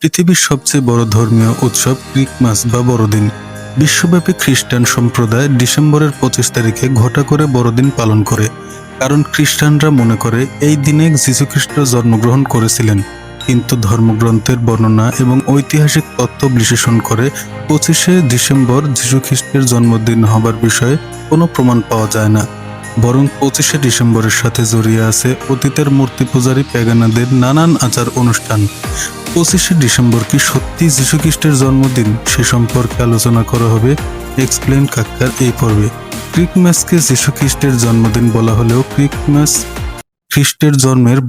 পৃথিবীর সবচেয়ে বড় ধর্মীয় উৎসব ক্রিসমাস বা বড়দিন। বিশ্বব্যাপী খ্রিস্টান সম্প্রদায় ডিসেম্বরের 25 তারিখে ঘটা করে বড়দিন পালন করে, কারণ খ্রিস্টানরা মনে করে এই দিনে যীশুখ্রিস্ট জন্মগ্রহণ করেছিলেন। কিন্তু ধর্মগ্রন্থের বর্ণনা এবং ঐতিহাসিক তথ্য বিশ্লেষণ করে 25শে ডিসেম্বর যীশুখ্রিস্টের জন্মদিন হবার বিষয়ে কোনো প্রমাণ পাওয়া যায় না, বরং 25শে ডিসেম্বরের সাথে জড়িয়ে আছে অতীতের মূর্তি পূজারী প্যাগানাদের নানান আচার অনুষ্ঠান। 25শে ডিসেম্বর কি সত্যি যীশুখ্রিস্টের জন্মদিন, সে সম্পর্কে আলোচনা করা হবে এক্সপ্লেন কাক্কার এই পর্বে। ক্রিসমাসকে যীশুখ্রিস্টের জন্মদিন বলা হলেও ক্রিসমাস খ্রিস্টের জন্মের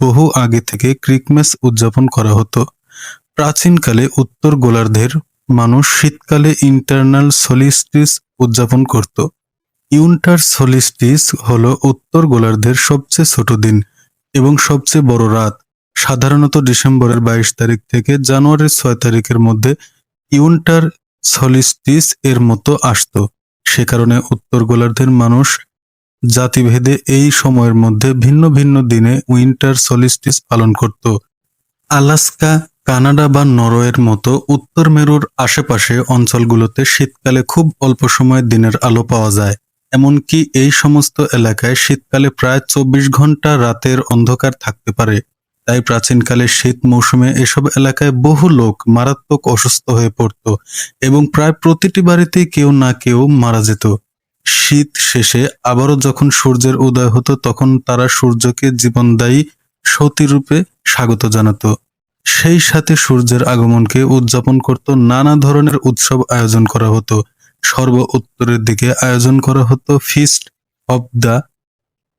বহু আগে থেকে ক্রিসমাস উদযাপন করা হতো। প্রাচীনকালে উত্তর গোলার্ধের মানুষ শীতকালে ইন্টারনাল সলিস্টিস উদযাপন করত। উইন্টার সলিস্টিস হলো উত্তর গোলার্ধের সবচেয়ে ছোট দিন এবং সবচেয়ে বড় রাত। সাধারণত ডিসেম্বরের 22 তারিখ থেকে জানুয়ারির 6 তারিখের মধ্যে উইন্টার সলিস্টিস এর মতো আসতো। সে কারণে উত্তর গোলার্ধের মানুষ জাতিভেদে এই সময়ের মধ্যে ভিন্ন ভিন্ন দিনে উইন্টার সলিস্টিস পালন করত। আলাস্কা, কানাডা বা নরওয়ের মতো উত্তর মেরুর আশেপাশে অঞ্চলগুলোতে শীতকালে খুব অল্প সময় দিনের আলো পাওয়া যায়। এমনকি এই সমস্ত এলাকায় শীতকালে প্রায় 24 ঘন্টা রাতের অন্ধকার থাকতে পারে। তাই প্রাচীনকালে শীত মৌসুমে এসব এলাকায় বহু লোক মারাত্মক অসুস্থ হয়ে পড়ত এবং প্রায় প্রতিটি বাড়িতেই কেউ না কেউ মারা যেত। শীত শেষে আবারও যখন সূর্যের উদয় হতো, তখন তারা সূর্যকে জীবনদায়ী সতীরূপে স্বাগত জানাতো। সেই সাথে সূর্যের আগমনকে উদযাপন করত নানা ধরনের উৎসব আয়োজন করা হতো। সর্ব উত্তরের দিকে আয়োজন করা হতো ফিস্ট অব দ্য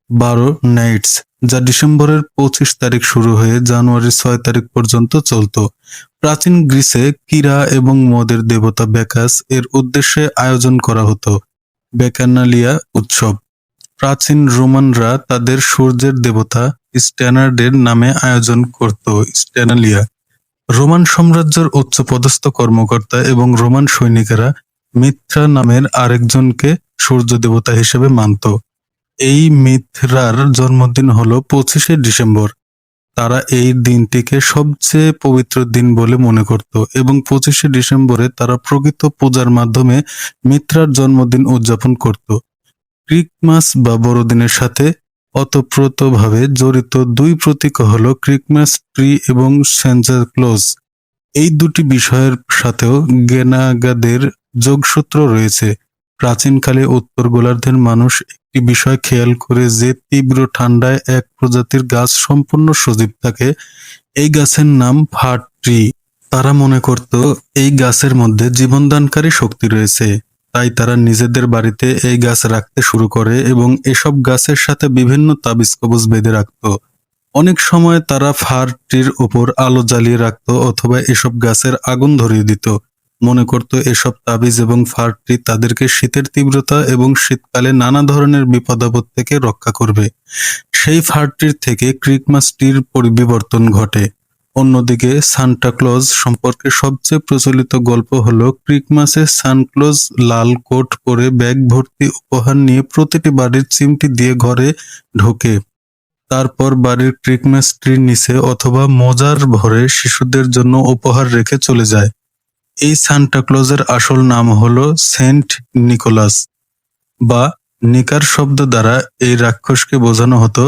12 নাইটস, যা ডিসেম্বরের 25 তারিখ শুরু হয়ে জানুয়ারির 6 তারিখ পর্যন্ত চলত। প্রাচীন গ্রিসে কিরা এবং মদের দেবতা ব্যাকাস এর উদ্দেশ্যে আয়োজন করা হতো ব্যাকানালিয়া উৎসব। প্রাচীন রোমানরা তাদের সূর্যের দেবতা স্ট্যানার্ডের নামে আয়োজন করত স্ট্যানালিয়া। রোমান সাম্রাজ্যের উচ্চপদস্থ কর্মকর্তা এবং রোমান সৈনিকেরা মিথ্রা নামের আরেকজনকে সূর্য দেবতা হিসেবে মানত। এই মিথ্রার জন্মদিন হলো 25শে ডিসেম্বর। তারা এই দিনটিকে সবচেয়ে পবিত্র দিন বলে মনে করত এবং 25শে ডিসেম্বরে তারা প্রকৃত পূজার মাধ্যমে মিত্রার জন্মদিন উদযাপন করত। ক্রিসমাস বা বড়দিনের সাথে ওতপ্রোতভাবে জড়িত দুই প্রতীক হলো ক্রিসমাস ট্রি এবং সান্টা ক্লজ। এই দুটি বিষয়ের সাথেও জ্ঞানাগাদের যোগসূত্র রয়েছে। প্রাচীনকালে উত্তর গোলার্ধের মানুষ একটি বিষয় খেয়াল করে যে তীব্র ঠান্ডায় এক প্রজাতির গাছ সম্পূর্ণ সজীব থাকে। এই গাছের নাম ফার ট্রি। তারা মনে করত এই গাছের মধ্যে জীবনদানকারী শক্তি রয়েছে। তাই তারা নিজেদের বাড়িতে এই গাছ রাখতে শুরু করে এবং এসব গাছের সাথে বিভিন্ন তাবিজ কবজ বেঁধে রাখত। অনেক সময় তারা ফার ট্রির উপর আলো জ্বালিয়ে রাখত অথবা এসব গাছের আগুন ধরিয়ে দিত। মনে করত এসব তাবিজ এবং ফার ট্রি তাদেরকে শীতের তীব্রতা এবং শীতকালে নানা ধরনের বিপদাপদ থেকে রক্ষা করবে। সেই ফার ট্রির থেকে ক্রিসমাস ট্রির পরিবর্তন ঘটে। অন্যদিকে সান্টা ক্লজ সম্পর্কে সবচেয়ে প্রচলিত গল্প হলো ক্রিসমাসে সান্টা ক্লজ লাল কোট পরে ব্যাগ ভর্তি উপহার নিয়ে প্রতিটি বাড়ির চিমটি দিয়ে ঘরে ঢোকে। তারপর বাড়ির ক্রিসমাস ট্রির নিচে অথবা মোজার ভরে শিশুদের জন্য উপহার রেখে চলে যায়। এই সান্টা ক্লজের আসল নাম হলো সেন্ট নিকোলাস বা নিকার শব্দ দ্বারা এই রাক্ষসকে বোঝানো হতো।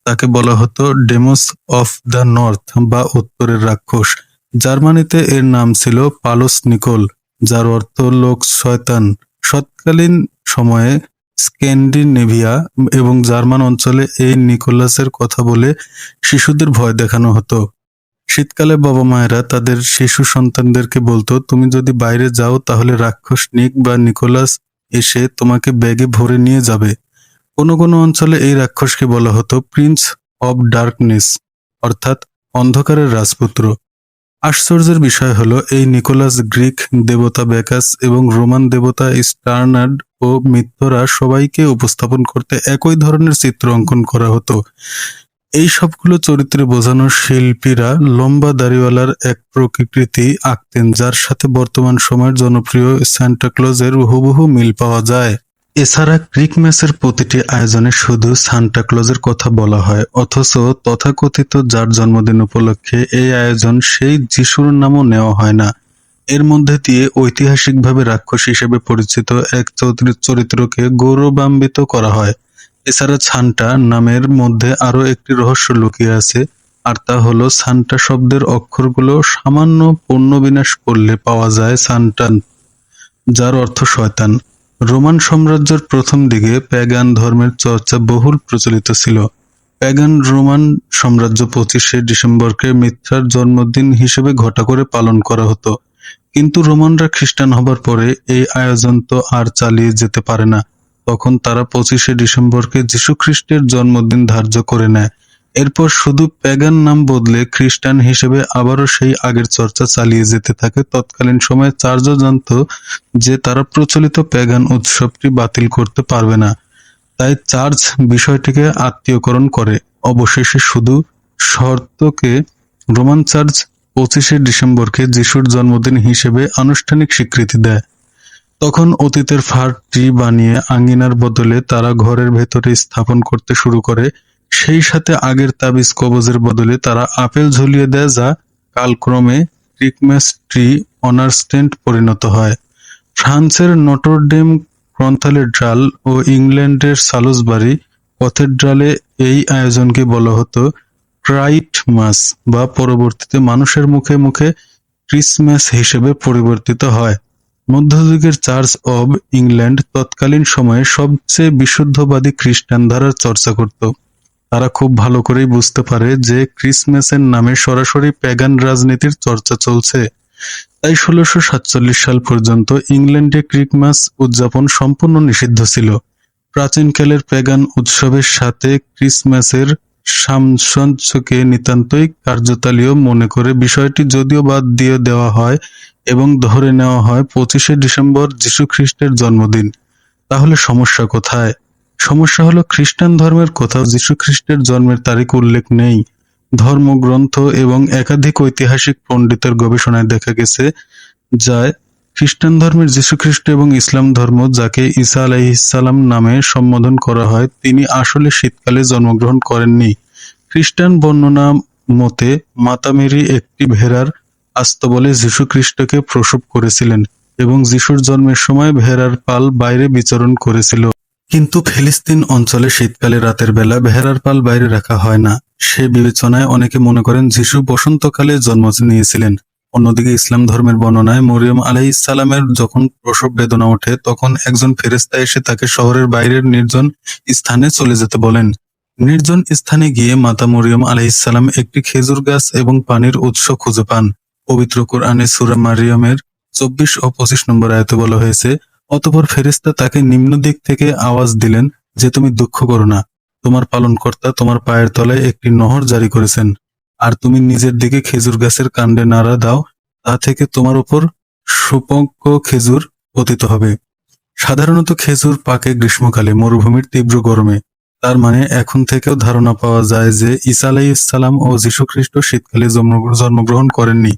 তাকে বলা হতো ডেমোস অফ দ্য নর্থ বা উত্তরের রাক্ষস। জার্মানিতে এর নাম ছিল পালস নিকোল, যার অর্থ লোক শয়তান। তৎকালীন সময়ে স্ক্যান্ডিনেভিয়া এবং জার্মান অঞ্চলে এই নিকোলাসের কথা বলে শিশুদের ভয় দেখানো হতো। শীতকালে বাবা মায়েরা তাদের শিশু সন্তানদেরকে বলতো, তুমি যদি বাইরে যাও তাহলে রাক্ষস নিক বা নিকোলাস এসে তোমাকে ব্যাগে ভরে নিয়ে যাবে। কোনো কোনো অঞ্চলে এই রাক্ষসকে বলা হতো প্রিন্স অব ডার্কনেস, অর্থাৎ অন্ধকারের রাজপুত্র। আশ্চর্যের বিষয় হলো এই নিকোলাস গ্রিক দেবতা ব্যাকাস এবং রোমান দেবতা স্টার্নার্ড ও মিত্ররা সবাইকে উপস্থাপন করতে একই ধরনের চিত্র অঙ্কন করা হতো। এই সবগুলো চরিত্রে বোঝানো শিল্পীরা লম্বা দাড়িওয়ালার এক প্রকৃতি আঁকতেন, যার সাথে বর্তমান সময়ের জনপ্রিয় সান্টা ক্লজের হুবহু মিল পাওয়া যায়। এছাড়া ক্রিসমাসের প্রতিটি আয়োজনে শুধু সান্টা ক্লজের কথা বলা হয়, অথচ তথাকথিত যার জন্মদিন উপলক্ষে এই আয়োজন সেই যিশুর নামও নেওয়া হয় না। এর মধ্যে দিয়ে ঐতিহাসিকভাবে রাক্ষস হিসেবে পরিচিত এক চরিত্রকে গৌরবান্বিত করা হয়। এছাড়া সান্টা নামের মধ্যে আরো একটি রহস্য লুকিয়ে আছে, আর তা হলো সান্টা শব্দের অক্ষরগুলো সামান্য পুনর্বিন্যাস করলে পাওয়া যায় সান্টান, যার অর্থ শয়তান। রোমান সাম্রাজ্যের প্রথম দিকে প্যাগান ধর্মের চর্চা বহুল প্রচলিত ছিল। প্যাগান রোমান সাম্রাজ্য 25শে ডিসেম্বরকে মিথ্যার জন্মদিন হিসেবে ঘটা করে পালন করা হতো। কিন্তু রোমানরা খ্রিস্টান হবার পরে এই আয়োজন তো আর চালিয়ে যেতে পারে না। তখন তারা 25শে ডিসেম্বরকে যীশুখ্রিস্টের জন্মদিন ধার্য করে নেয়। এরপর শুধু প্যাগান নাম বদলে খ্রিস্টান হিসেবে আবারও সেই আগের চর্চা চালিয়ে যেতে থাকে। তৎকালীন সময়ে চার্চও জানত যে তারা প্রচলিত প্যাগান উৎসবটি বাতিল করতে পারবে না, তাই চার্চ বিষয়টিকে আত্মীয়করণ করে। অবশেষে শুধু শর্তকে রোমান চার্চ 25শে ডিসেম্বরকে যিশুর জন্মদিন হিসেবে আনুষ্ঠানিক স্বীকৃতি দেয়। তখন অতীতের ফাঁড়টি বানিয়ে আঙ্গিনার বদলে তারা ঘরের ভেতরে স্থাপন করতে শুরু করে। সেই সাথে আগের তাবিজ কবজের বদলে তারা আপেল ঝুলিয়ে দেয়, যা কালক্রমে ক্রিসমাস ট্রি অনারস্টেন্ট পরিণত হয়। ফ্রান্সের নটরডেম গ্রন্থাগার ও ইংল্যান্ডের সালসবারি ক্যাথেড্রালে এই আয়োজনকে বলা হতো ক্রাইস্টমাস, বা পরবর্তীতে মানুষের মুখে মুখে ক্রিসমাস হিসেবে পরিবর্তিত হয়। মধ্যযুগের চার্চ অব ইংল্যান্ড তৎকালীন সময়ে সবচেয়ে বিশুদ্ধবাদী খ্রিস্টান ধারার চর্চা করত। তারা খুব ভালো করেই বুঝতে পারে যে ক্রিসমাসের নামে সরাসরি প্যাগান রাজনীতির চর্চা চলছে। তাই 1647 সাল পর্যন্ত ইংল্যান্ডে ক্রিসমাস উদযাপন সম্পূর্ণ নিষিদ্ধ ছিল। প্রাচীনকালের প্যাগান উৎসবের সাথে ক্রিসমাসের সামঞ্জস্যকে নিতান্তই কার্যতালীয় মনে করে বিষয়টি যদিও বাদ দিয়ে দেওয়া হয় এবং ধরে নেওয়া হয় 25শে ডিসেম্বর যীশুখ্রিস্টের জন্মদিন। তাহলে সমস্যা কোথায়? সমস্যা হলো খ্রিস্টান ধর্মের কোথাও যীশুখ্রিস্টের জন্মের তারিখ উল্লেখ নেই। ধর্মগ্রন্থ এবং একাধিক ঐতিহাসিক পণ্ডিতের গবেষণায় দেখা গেছে যায় খ্রিস্টান ধর্মের যীশুখ্রিস্ট এবং ইসলাম ধর্ম, যাকে ঈসা আলাইহিসসালাম নামে সম্বোধন করা হয়, তিনি আসলে শীতকালে জন্মগ্রহণ করেননি। খ্রিস্টান বর্ণনা মতে মাতা মেরি একটি ভেড়ার আস্তাবলে যীশুখ্রিস্টকে প্রসব করেছিলেন এবং যীশুর জন্মের সময় ভেড়ার পাল বাইরে বিচরণ করেছিল। কিন্তু ফিলিস্তিন অঞ্চলে শীতকালে রাতের বেলা ভেড়ার পাল বাইরে রাখা হয় না। সে বিবেচনায় অনেকে মনে করেন যিশু বসন্তকালে জন্ম নিয়েছিলেন। অন্যদিকে ইসলাম ধর্মের বর্ণনায় মরিয়ম আলাইহিসসালামের যখন প্রসব বেদনা ওঠে, তখন একজন ফেরেশতা এসে তাকে শহরের বাইরের নির্জন স্থানে চলে যেতে বলেন। নির্জন স্থানে গিয়ে মাতা মরিয়ম আলাইহিসসালাম একটি খেজুর গাছ এবং পানির উৎস খুঁজে পান। পবিত্র কোরআনে সূরা মারিয়মের 24 ও 25 নম্বর আয়াতে বলা হয়েছে, অতঃপর ফেরেশতা তাকে নিম্ন দিক থেকে আওয়াজ দিলেন যে তুমি দুঃখ করো না, তোমার পালনকর্তা তোমার পায়ের তলায় একটি নহর জারি করেছেন, আর তুমি নিজের দিকে খেজুর গাছের কাণ্ডে নাড়া দাও, তা থেকে তোমার উপর সুপক্ব খেজুর পতিত হবে। সাধারণত খেজুর পাকে গ্রীষ্মকালে মরুভূমির তীব্র গরমে। তার মানে এখন থেকেও ধারণা পাওয়া যায় যে ঈসা আলাইহিসসালাম ও যীশুখ্রিস্ট শীতকালে জন্মগ্রহণ করেননি।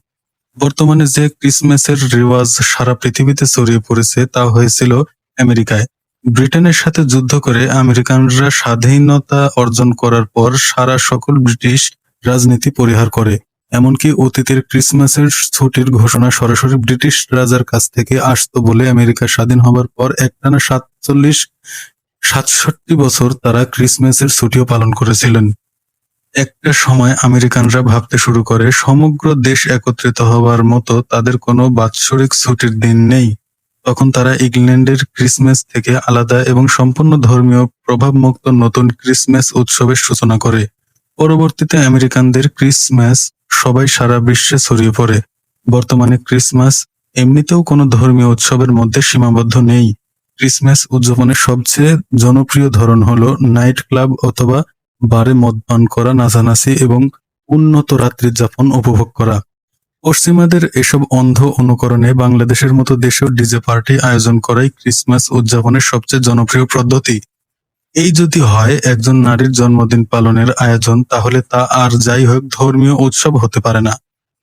বর্তমানে যে ক্রিসমাসের রেওয়াজ সারা পৃথিবীতে ছড়িয়ে পড়েছে তা হয়েছিল আমেরিকায়। ব্রিটেনের সাথে যুদ্ধ করে আমেরিকানরা স্বাধীনতা অর্জন করার পর সারা সকল ব্রিটিশ রাজনীতি পরিহার করে। এমনকি অতীতের ক্রিসমাসের ছুটির ঘোষণা সরাসরি ব্রিটিশ রাজার কাছ থেকে আসতো বলে আমেরিকা স্বাধীন হবার পর একটানা 67 বছর তারা ক্রিসমাসের ছুটিও পালন করেছিলেন। একটা সময় আমেরিকানরা ভাবতে শুরু করে সমগ্র দেশ একত্রিত হবার মতো তাদের কোনো বাৎসরিক ছুটির দিন নেই। তখন তারা ইংল্যান্ডের ক্রিসমাস থেকে আলাদা এবং সম্পূর্ণ ধর্মীয় প্রভাবমুক্ত নতুন ক্রিসমাস উৎসবের সূচনা করে। পরবর্তীতে আমেরিকানদের ক্রিসমাস সবাই সারা বিশ্বে ছড়িয়ে পড়ে। বর্তমানে ক্রিসমাস এমনিতেও কোনো ধর্মীয় উৎসবের মধ্যে সীমাবদ্ধ নেই। ক্রিসমাস উদযাপনের সবচেয়ে জনপ্রিয় ধরন হলো নাইট ক্লাব অথবা বারে মদ পান করা, নাচানাচি এবং উন্নত রাত্রিযাপন উপভোগ করা। পশ্চিমাদের এসব অন্ধ অনুকরণে বাংলাদেশের মতো দেশেও ডিজে পার্টি আয়োজন করাই ক্রিসমাস উদযাপনের সবচেয়ে জনপ্রিয় পদ্ধতি। এই যদি হয় একজন নারীর জন্মদিন পালনের আয়োজন, তাহলে তা আর যাই হোক ধর্মীয় উৎসব হতে পারে না।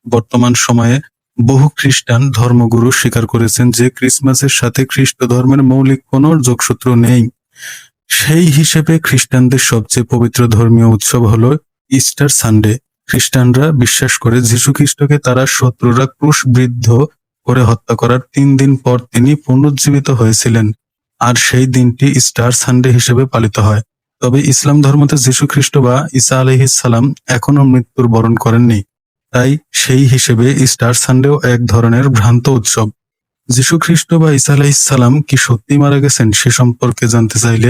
বর্তমান সময়ে বহু খ্রিস্টান ধর্মগুরু স্বীকার করেছেন যে ক্রিসমাসের সাথে খ্রিস্ট ধর্মের মৌলিক কোনো যোগসূত্র নেই। সেই হিসেবে খ্রিস্টানদের সবচেয়ে পবিত্র ধর্মীয় উৎসব হলো ইস্টার সানডে। খ্রিস্টানরা বিশ্বাস করে যীশু খ্রিস্টকে তারা শত্রুরা ক্রুশবিদ্ধ করে হত্যা করার 3 দিন পর তিনি পুনরুজ্জীবিত হয়েছিলেন, আর সেই দিনটি ইস্টার সানডে হিসেবে পালিত হয়। তবে ইসলাম ধর্মতে যীশু খ্রিস্ট বা ঈসা আলাইহিস সালাম এখনো মৃত্যুর বরণ করেননি, তাই সেই হিসেবে ইস্টার সানডেও এক ধরনের ভ্রান্ত উৎসব। যীশু খ্রিস্ট বা ঈসা আলাইহিস সালাম কি সত্যি মারা গেছেন সে সম্পর্কে জানতে চাইলে